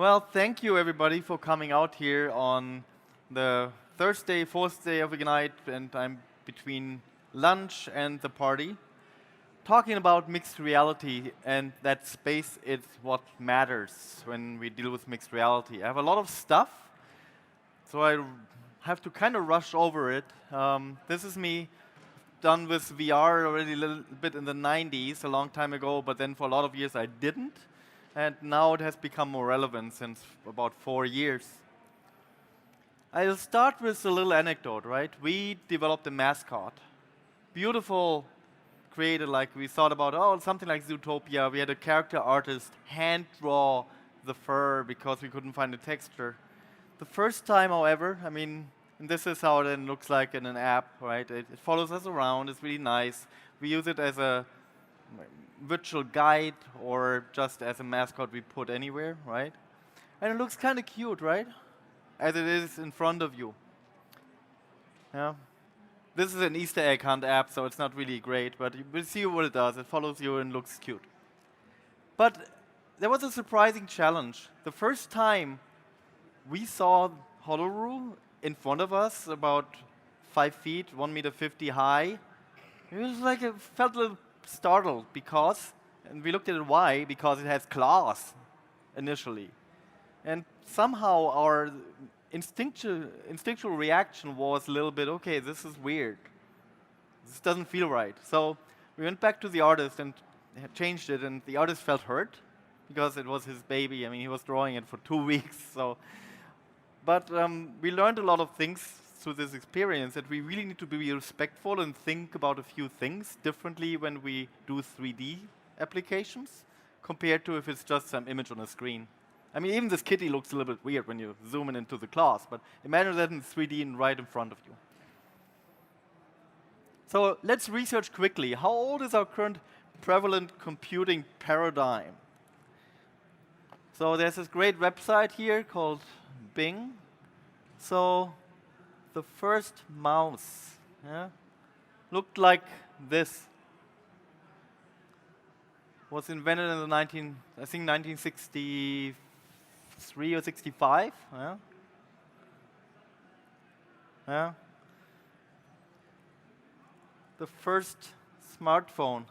Well, thank you everybody for coming out here on the Thursday, fourth day of Ignite, and I'm between lunch and the party, talking about mixed reality, and that space is what matters when we deal with mixed reality. I have a lot of stuff, so I have to kind of rush over it. This is me done with VR already a little bit in the 90s, a long time ago, but then for a lot of years I didn't. And now it has become more relevant since about 4 years. I'll start with a little anecdote, right? We developed a mascot. Beautiful, created like we thought about, oh, something like Zootopia. We had a character artist hand draw the fur because we couldn't find the texture. The first time, however, and this is how it then looks like in an app, right? It follows us around, it's really nice. We use it as a virtual guide or just as a mascot we put anywhere, right? And it looks kind of cute, right? As it is in front of you. Yeah. This is an Easter egg hunt app, so it's not really great, but we'll see what it does. It follows you and looks cute. But there was a surprising challenge. The first time we saw Holoroo in front of us, about 5 feet, 1.50 meters high, it was like it felt a little startled because, and we looked at it why, because it has claws initially. And somehow our instinctual reaction was a little bit, okay, this is weird. This doesn't feel right. So we went back to the artist and changed it, and the artist felt hurt because it was his baby. He was drawing it for 2 weeks. But we learned a lot of things through this experience, that we really need to be respectful and think about a few things differently when we do 3D applications compared to if it's just some image on a screen. Even this kitty looks a little bit weird when you zoom in into the class, but imagine that in 3D and right in front of you. So let's research quickly. How old is our current prevalent computing paradigm? So there's this great website here called Bing. So the first mouse looked like this. Was invented in the 1963 or 65. Yeah. The first smartphone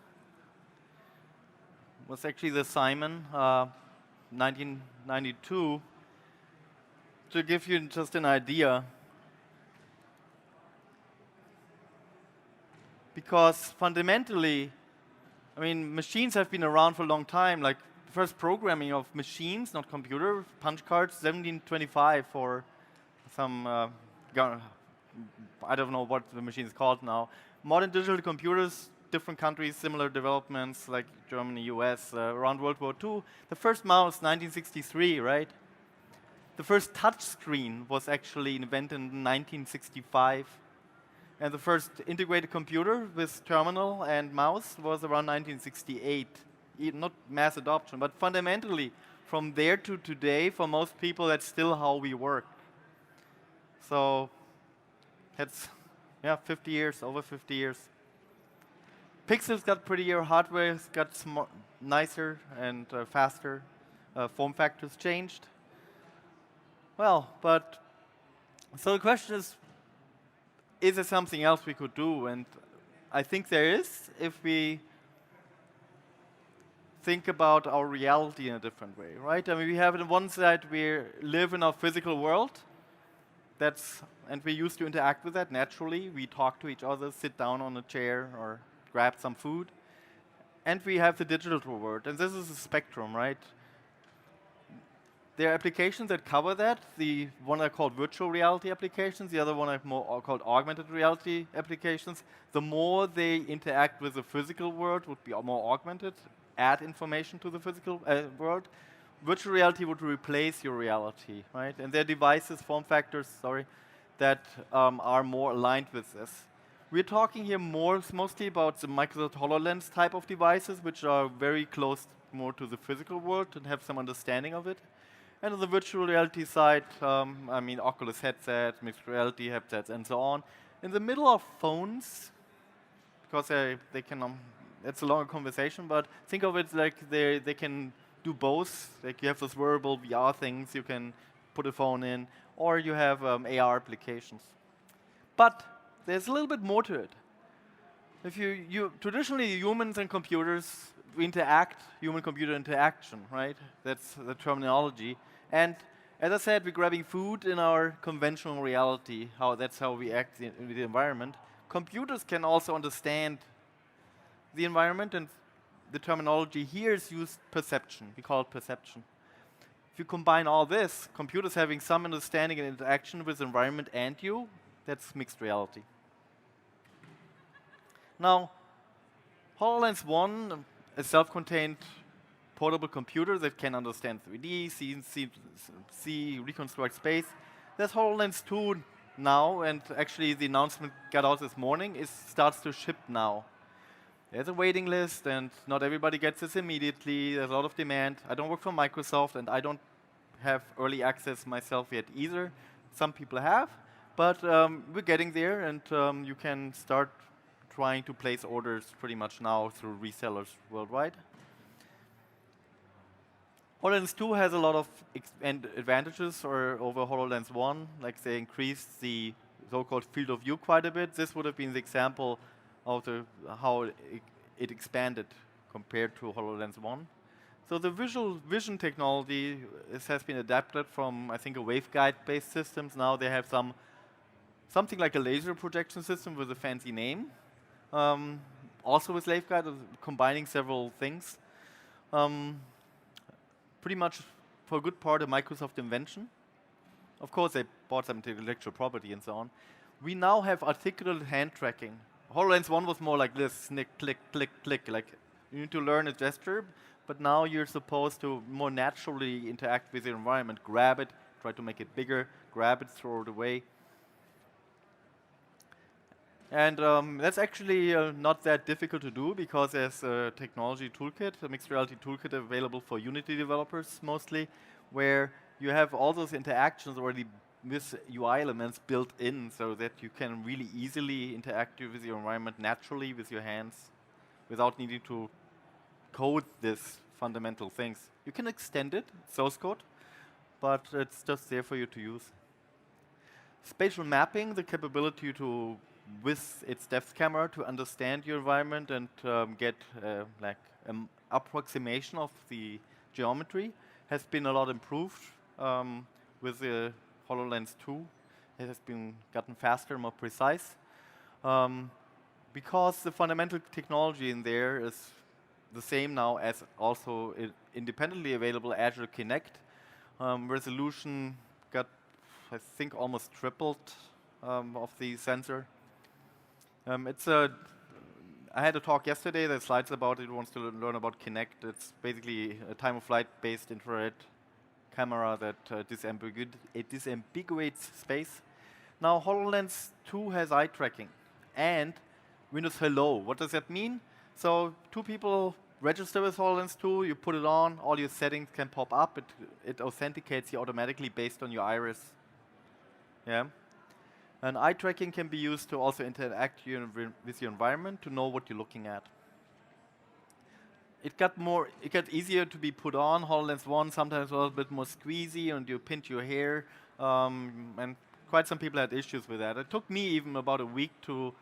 was actually the Simon, 1992. To give you just an idea, because fundamentally, machines have been around for a long time. Like the first programming of machines, not computer, punch cards, 1725 for some, I don't know what the machine is called now. Modern digital computers, different countries, similar developments like Germany, US, around World War II. The first mouse, 1963, right? The first touch screen was actually invented in 1965. And the first integrated computer with terminal and mouse was around 1968. Not mass adoption, but fundamentally, from there to today, for most people, that's still how we work. So that's, 50 years, over 50 years. Pixels got prettier, hardware got nicer and faster. Form factors changed. Well, so the question is there something else we could do? And I think there is, if we think about our reality in a different way, right? We have on one side, we live in our physical world, and we used to interact with that naturally. We talk to each other, sit down on a chair, or grab some food. And we have the digital world, and this is a spectrum, right? There are applications that cover that. The one are called virtual reality applications. The other one are more called augmented reality applications. The more they interact with the physical world would be more augmented, add information to the physical world. Virtual reality would replace your reality, right? And there are devices, form factors, that are more aligned with this. We're talking here mostly about the Microsoft HoloLens type of devices, which are very close more to the physical world and have some understanding of it. And on the virtual reality side, Oculus headset, mixed reality headsets, and so on. In the middle of phones, because they can, it's a longer conversation, but think of it like they can do both. Like you have those wearable VR things you can put a phone in, or you have AR applications. But there's a little bit more to it. If you traditionally humans and computers we interact, human-computer interaction, right? That's the terminology. And as I said, we're grabbing food in our conventional reality. That's how we act in the environment. Computers can also understand the environment, and the terminology here is used perception. We call it perception. If you combine all this, computers having some understanding and interaction with the environment and you, that's mixed reality. Now, HoloLens 1, a self-contained portable computer that can understand 3D, see, reconstruct space. There's HoloLens 2 now, and actually the announcement got out this morning. It starts to ship now. There's a waiting list, and not everybody gets this immediately. There's a lot of demand. I don't work for Microsoft, and I don't have early access myself yet either. Some people have, but we're getting there, and you can start trying to place orders pretty much now through resellers worldwide. HoloLens 2 has a lot of advantages over HoloLens 1, like they increased the so-called field of view quite a bit. This would have been the example of how it expanded compared to HoloLens 1. So the visual vision technology has been adapted from, I think, a waveguide-based systems. Now they have something like a laser projection system with a fancy name. Also with waveguide, combining several things. Pretty much, for a good part, a Microsoft invention. Of course, they bought some intellectual property and so on. We now have articulated hand tracking. HoloLens 1 was more like this, snick, click, click, click. Like you need to learn a gesture, but now you're supposed to more naturally interact with your environment. Grab it, try to make it bigger, grab it, throw it away. And that's actually not that difficult to do because there's a technology toolkit, a mixed reality toolkit available for Unity developers mostly, where you have all those interactions already with UI elements built in so that you can really easily interact with your environment naturally with your hands without needing to code these fundamental things. You can extend it, source code, but it's just there for you to use. Spatial mapping, the capability to with its depth camera to understand your environment and get like an approximation of the geometry has been a lot improved with the HoloLens 2. It has been gotten faster, more precise. Because the fundamental technology in there is the same now as also independently available Azure Kinect. Resolution got, I think, almost tripled of the sensor. I had a talk yesterday, there's slides about it, who wants to learn about Kinect. It's basically a time-of-flight-based infrared camera that disambiguates space. Now, HoloLens 2 has eye tracking and Windows Hello. What does that mean? So, two people register with HoloLens 2, you put it on, all your settings can pop up, it authenticates you automatically based on your iris. Yeah. And eye tracking can be used to also interact with your environment to know what you're looking at. It got easier to be put on. HoloLens 1 sometimes a little bit more squeezy and you pinch your hair. And quite some people had issues with that. It took me even about a week to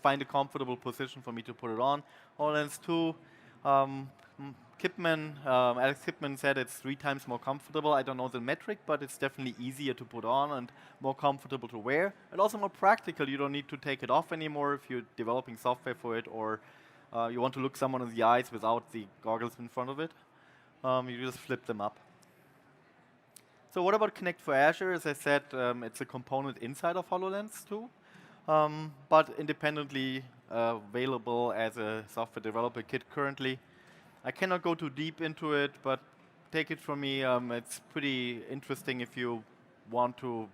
find a comfortable position for me to put it on. HoloLens 2, Alex Kipman said it's 3 times more comfortable. I don't know the metric, but it's definitely easier to put on and more comfortable to wear. And also more practical. You don't need to take it off anymore if you're developing software for it or you want to look someone in the eyes without the goggles in front of it. You just flip them up. So what about Kinect for Azure? As I said, it's a component inside of HoloLens 2, but independently available as a software developer kit currently. I cannot go too deep into it, but take it from me, it's pretty interesting if you want to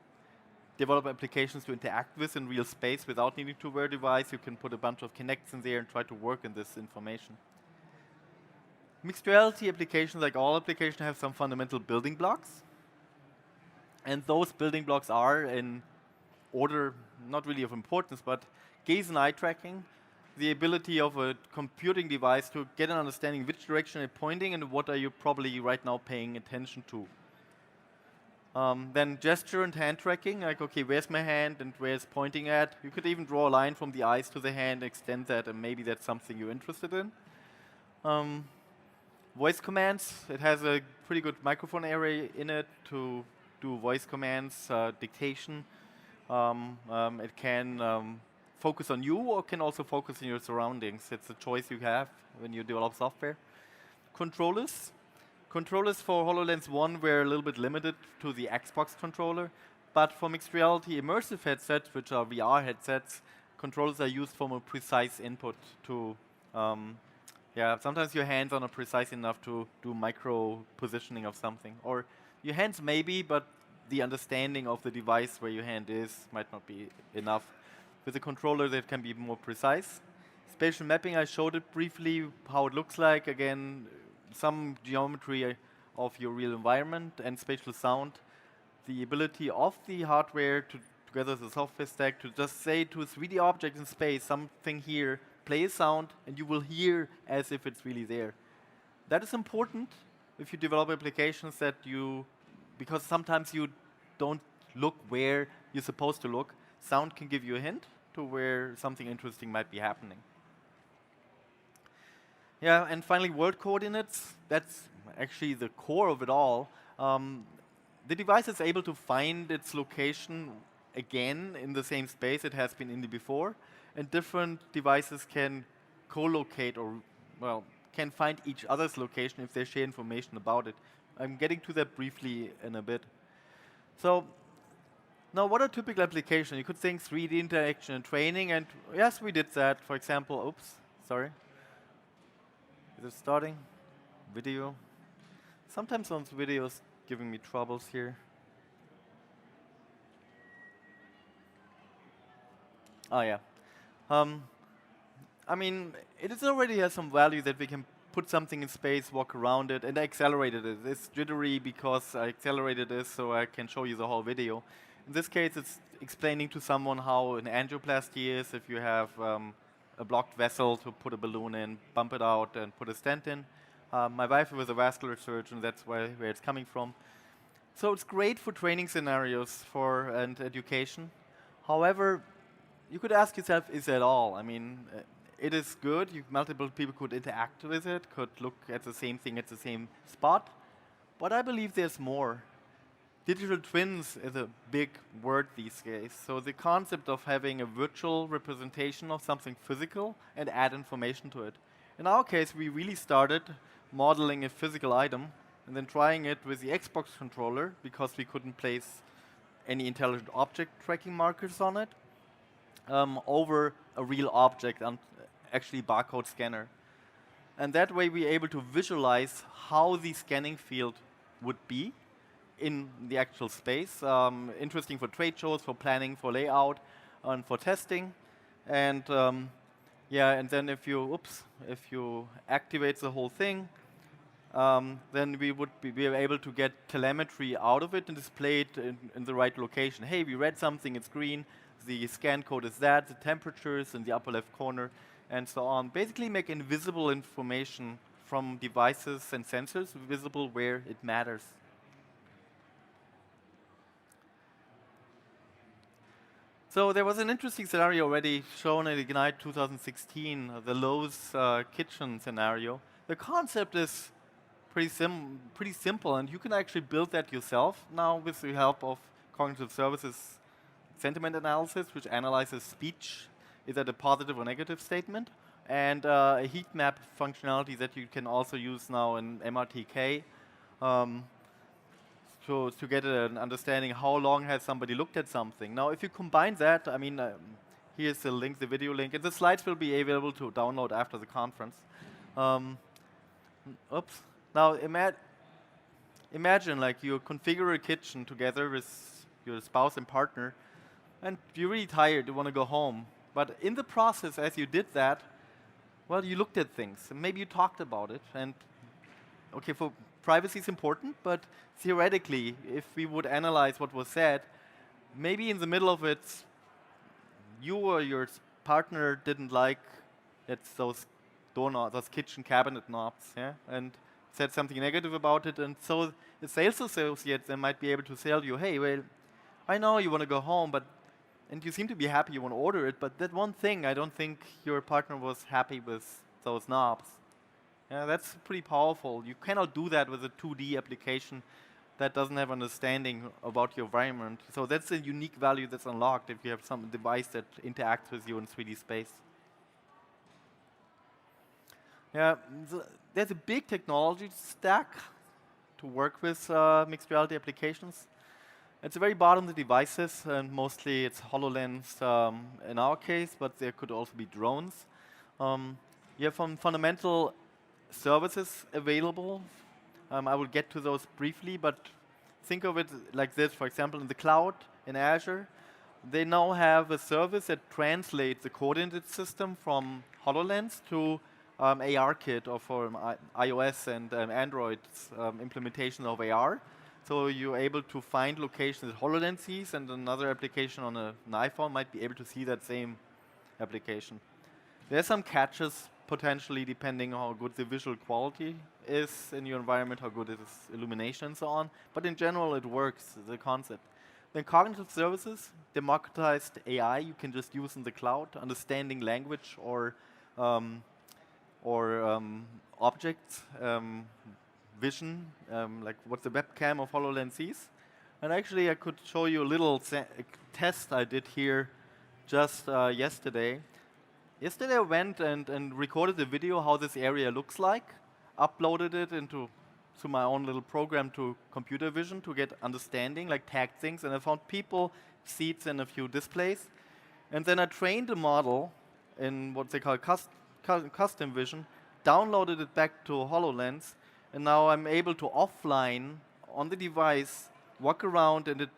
develop applications to interact with in real space without needing to wear a device. You can put a bunch of Kinects in there and try to work in this information. Mixed reality applications, like all applications, have some fundamental building blocks. And those building blocks are in order, not really of importance, but gaze and eye tracking. the ability of a computing device to get an understanding which direction it's pointing and what are you probably right now paying attention to. Then gesture and hand tracking, like, okay, where's my hand and where's pointing at? You could even draw a line from the eyes to the hand, extend that, and maybe that's something you're interested in. Voice commands, it has a pretty good microphone array in it to do voice commands, dictation. It can focus on you or can also focus on your surroundings. It's a choice you have when you develop software. Controllers. Controllers for HoloLens 1 were a little bit limited to the Xbox controller, but for mixed reality immersive headsets, which are VR headsets, controllers are used for more precise input to, sometimes your hands are not precise enough to do micro positioning of something. Or your hands maybe, but the understanding of the device where your hand is might not be enough. With a controller that can be more precise. Spatial mapping, I showed it briefly, how it looks like. Again, some geometry of your real environment and spatial sound. The ability of the hardware to, together with the software stack, to just say to a 3D object in space, something here, play a sound, and you will hear as if it's really there. That is important if you develop applications that you, because sometimes you don't look where you're supposed to look. Sound can give you a hint to where something interesting might be happening. Yeah, and finally, world coordinates. That's actually the core of it all. The device is able to find its location again in the same space it has been in before, and different devices can co-locate or, well, can find each other's location if they share information about it. I'm getting to that briefly in a bit. So, now, what are typical applications? You could think 3D interaction and training, and yes, we did that. For example, oops, sorry. Is it starting? Video. Sometimes on videos giving me troubles here. Oh yeah. I mean, it already has some value that we can put something in space, walk around it, and I accelerated it. It's jittery because I accelerated this so I can show you the whole video. In this case, it's explaining to someone how an angioplasty is if you have a blocked vessel to put a balloon in, bump it out, and put a stent in. My wife was a vascular surgeon, that's where it's coming from. So it's great for training scenarios and education. However, you could ask yourself, is that all? I mean, it is good. Multiple people could interact with it, could look at the same thing at the same spot. But I believe there's more. Digital twins is a big word these days. So the concept of having a virtual representation of something physical and add information to it. In our case, we really started modeling a physical item and then trying it with the Xbox controller because we couldn't place any intelligent object tracking markers on it over a real object, actually barcode scanner. And that way we're able to visualize how the scanning field would be in the actual space. Interesting for trade shows, for planning, for layout, and for testing. And and then if you activate the whole thing, then we would be able to get telemetry out of it and display it in the right location. Hey, we read something, it's green, the scan code is that, the temperature is in the upper left corner, and so on. Basically make invisible information from devices and sensors visible where it matters. So there was an interesting scenario already shown at Ignite 2016, the Lowe's kitchen scenario. The concept is pretty simple, and you can actually build that yourself now with the help of cognitive services sentiment analysis, which analyzes speech. Is that a positive or negative statement? And a heat map functionality that you can also use now in MRTK. To get an understanding how long has somebody looked at something. Now, if you combine that, I mean, here's the link, the video link, and the slides will be available to download after the conference. Now, imagine like you configure a kitchen together with your spouse and partner, and you're really tired, you want to go home. But in the process, as you did that, well, you looked at things, and maybe you talked about it, and okay, for privacy is important, but theoretically, if we would analyze what was said, maybe in the middle of it, you or your partner didn't like It's those doorknobs, those kitchen cabinet knobs, yeah, and said something negative about it, and so the sales associate then might be able to sell you, hey, well, I know you want to go home, but and you seem to be happy you want to order it, but that one thing, I don't think your partner was happy with those knobs. Yeah, that's pretty powerful. You cannot do that with a 2D application that doesn't have understanding about your environment. So that's a unique value that's unlocked if you have some device that interacts with you in 3D space. Yeah, there's a big technology stack to work with mixed reality applications. At the very bottom, the devices, and mostly it's HoloLens in our case, but there could also be drones. You have some fundamental services available. I will get to those briefly, but think of it like this. For example, in the cloud, in Azure, they now have a service that translates the coordinate system from HoloLens to ARKit, or for iOS and Android's implementation of AR. So you're able to find locations that HoloLens sees, and another application on an iPhone might be able to see that same application. There are some catches, potentially, depending on how good the visual quality is in your environment, how good it is illumination and so on. But in general, it works, the concept. Then cognitive services, democratized AI you can just use in the cloud, understanding language or objects, vision, like what the webcam of HoloLens sees. And actually, I could show you a little test I did here just yesterday. Yesterday, I went and recorded the video how this area looks like, uploaded it into my own little program to computer vision to get understanding, like tagged things, and I found people, seats, and a few displays. And then I trained the model in what they call custom vision, downloaded it back to HoloLens, and now I'm able to offline on the device walk around, and it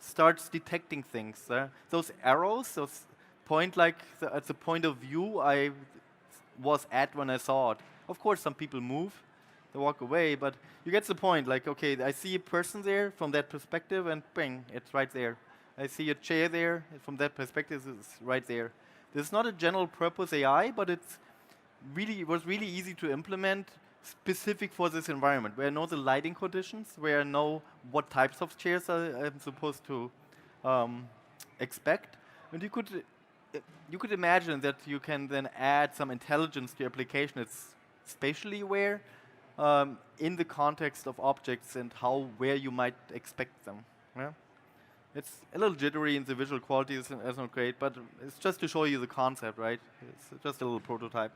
starts detecting things. Those arrows, those point like at the point of view I was at when I saw it. Of course, some people move, they walk away, but you get the point. Like, okay, I see a person there from that perspective, and bang, it's right there. I see a chair there, and from that perspective, it's right there. This is not a general purpose AI, but it was really easy to implement, specific for this environment, where I know the lighting conditions, where I know what types of chairs I'm supposed to expect, and you could imagine that you can then add some intelligence to your application. It's spatially aware in the context of objects and where you might expect them. Yeah? It's a little jittery and the visual quality is not great, but it's just to show you the concept, right? It's just a little prototype.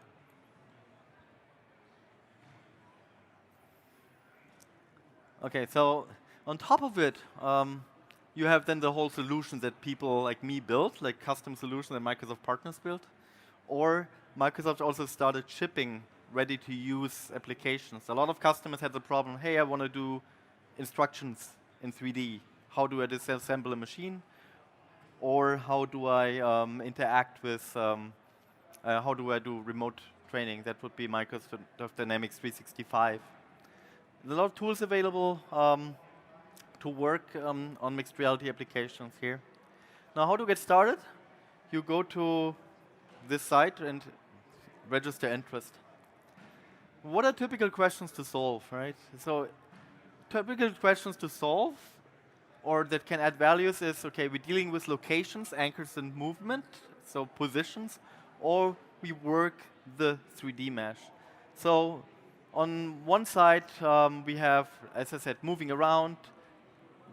Okay, so on top of it, you have then the whole solution that people like me built, like custom solutions that Microsoft partners built. Or Microsoft also started shipping ready-to-use applications. A lot of customers had the problem, hey, I want to do instructions in 3D. How do I disassemble a machine? Or how do I interact with, how do I do remote training? That would be Microsoft Dynamics 365. There's a lot of tools available to work on mixed reality applications here. Now, how to get started? You go to this site and register interest. What are typical questions to solve, right? So, typical questions to solve, or that can add values, is, okay, we're dealing with locations, anchors, and movement, so positions, or we work the 3D mesh. So, on one side, we have, as I said, moving around,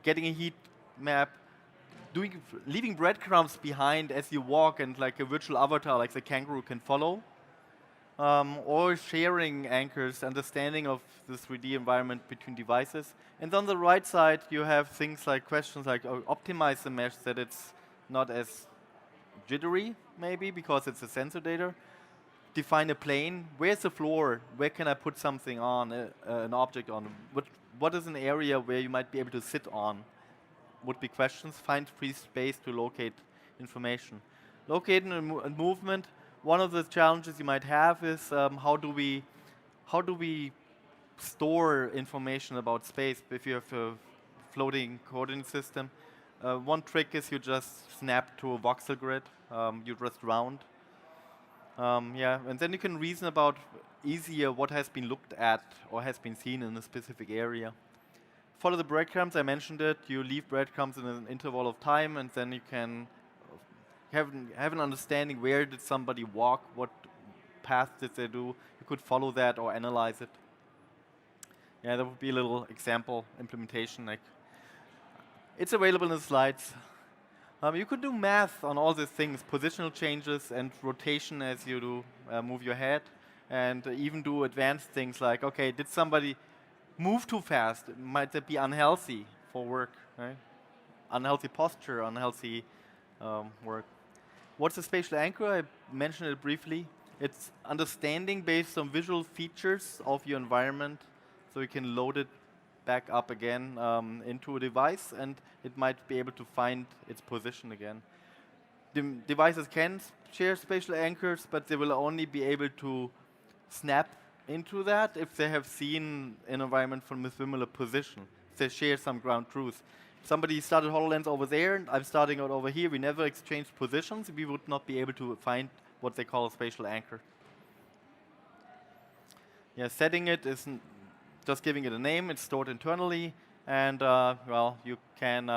getting a heat map, leaving breadcrumbs behind as you walk, and like a virtual avatar, like the kangaroo, can follow. Or sharing anchors, understanding of the 3D environment between devices. And on the right side, you have things like questions like optimize the mesh that it's not as jittery, maybe, because it's a sensor data. Define a plane. Where's the floor? Where can I put something on, an object on? What is an area where you might be able to sit on? Would be questions. Find free space to locate information. Locating and movement. One of the challenges you might have is how do we store information about space if you have a floating coordinate system? One trick is you just snap to a voxel grid. You just round. Yeah, and then you can reason about easier what has been looked at or has been seen in a specific area. Follow the breadcrumbs, I mentioned it. You leave breadcrumbs in an interval of time, and then you can have an understanding where did somebody walk, what path did they do. You could follow that or analyze it. Yeah, that would be a little example implementation. Like, it's available in the slides. You could do math on all these things, positional changes and rotation as you do move your head, and even do advanced things like, okay, did somebody move too fast? Might that be unhealthy for work, right? Unhealthy posture, unhealthy work. What's a spatial anchor? I mentioned it briefly. It's understanding based on visual features of your environment, so you can load it back up again into a device, and it might be able to find its position again. Devices can share spatial anchors, but they will only be able to snap into that if they have seen an environment from a similar position. If they share some ground truth. If somebody started HoloLens over there, and I'm starting out over here, we never exchanged positions, we would not be able to find what they call a spatial anchor. Yeah, setting it is just giving it a name. It's stored internally, and well, you can.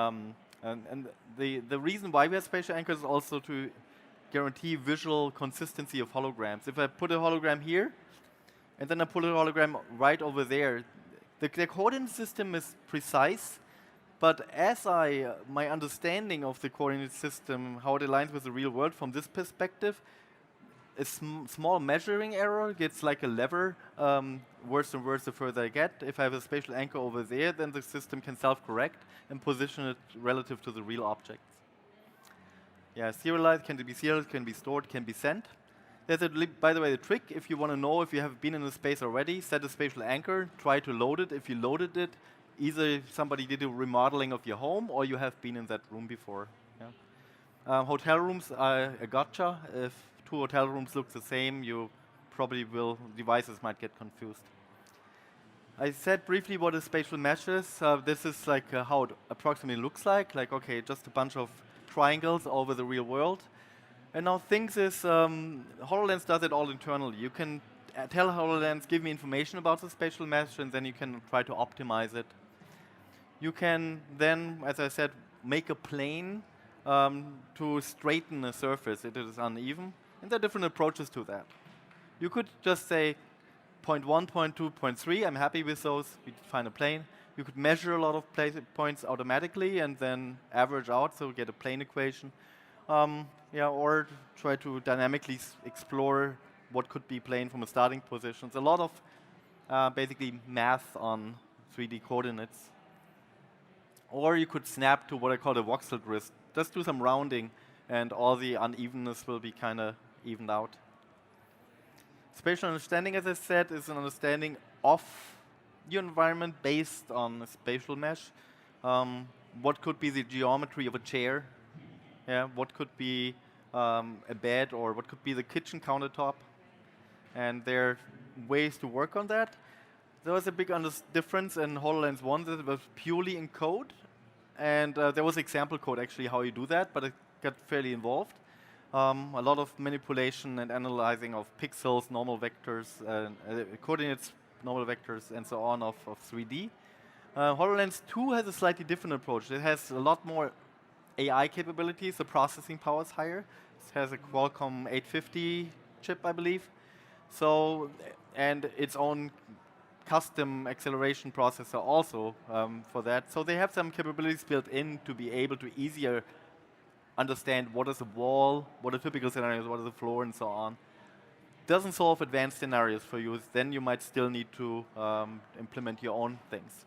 And the reason why we have spatial anchors is also to guarantee visual consistency of holograms. If I put a hologram here, and then I put a hologram right over there, the coordinate system is precise. But as my understanding of the coordinate system, how it aligns with the real world from this perspective, a small measuring error gets like a lever, worse and worse the further I get. If I have a spatial anchor over there, then the system can self-correct and position it relative to the real objects. Yeah, serialized, can be serialized, can be stored, can be sent. There's by the way, the trick, if you want to know if you have been in a space already, set a spatial anchor, try to load it. If you loaded it, either somebody did a remodeling of your home or you have been in that room before. Yeah. Hotel rooms are a gotcha. If two hotel rooms look the same, you probably will, devices might get confused. I said briefly what a spatial mesh is. This is like how it approximately looks like okay, just a bunch of triangles over the real world. And now things is, HoloLens does it all internally. You can tell HoloLens, give me information about the spatial mesh, and then you can try to optimize it. You can then, as I said, make a plane to straighten a surface if it is uneven. And there are different approaches to that. You could just say, point 1, point 2, point 3, I'm happy with those, we define a plane. You could measure a lot of points automatically and then average out, so get a plane equation. Yeah, or try to dynamically explore what could be plane from a starting position. It's a lot of basically math on 3D coordinates. Or you could snap to what I call the voxel grid. Just do some rounding, and all the unevenness will be kind of evened out. Spatial understanding, as I said, is an understanding of your environment based on a spatial mesh. What could be the geometry of a chair? Yeah, what could be a bed, or what could be the kitchen countertop? And there are ways to work on that. There was a big difference in HoloLens 1 that it was purely in code. And there was example code actually how you do that, but it got fairly involved. A lot of manipulation and analyzing of pixels, normal vectors, coordinates, normal vectors, and so on of 3D. HoloLens 2 has a slightly different approach. It has a lot more AI capabilities. The processing power is higher. It has a Qualcomm 850 chip, I believe. So, and its own custom acceleration processor also for that. So they have some capabilities built in to be able to easier understand what is a wall, what are typical scenarios, what is a floor, and so on. Doesn't solve advanced scenarios for you. Then you might still need to implement your own things.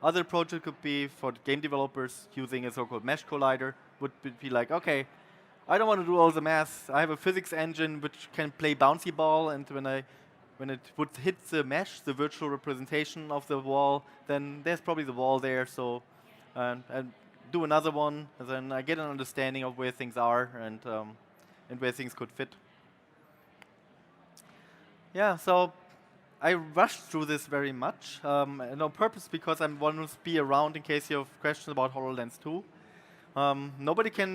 Other approaches could be for game developers using a so-called mesh collider. Would be like, okay, I don't want to do all the math. I have a physics engine which can play bouncy ball, and when it would hit the mesh, the virtual representation of the wall, then there's probably the wall there. So, and do another one, and then I get an understanding of where things are and where things could fit. Yeah, so I rushed through this very much, and on purpose because I want to be around in case you have questions about HoloLens 2. Nobody can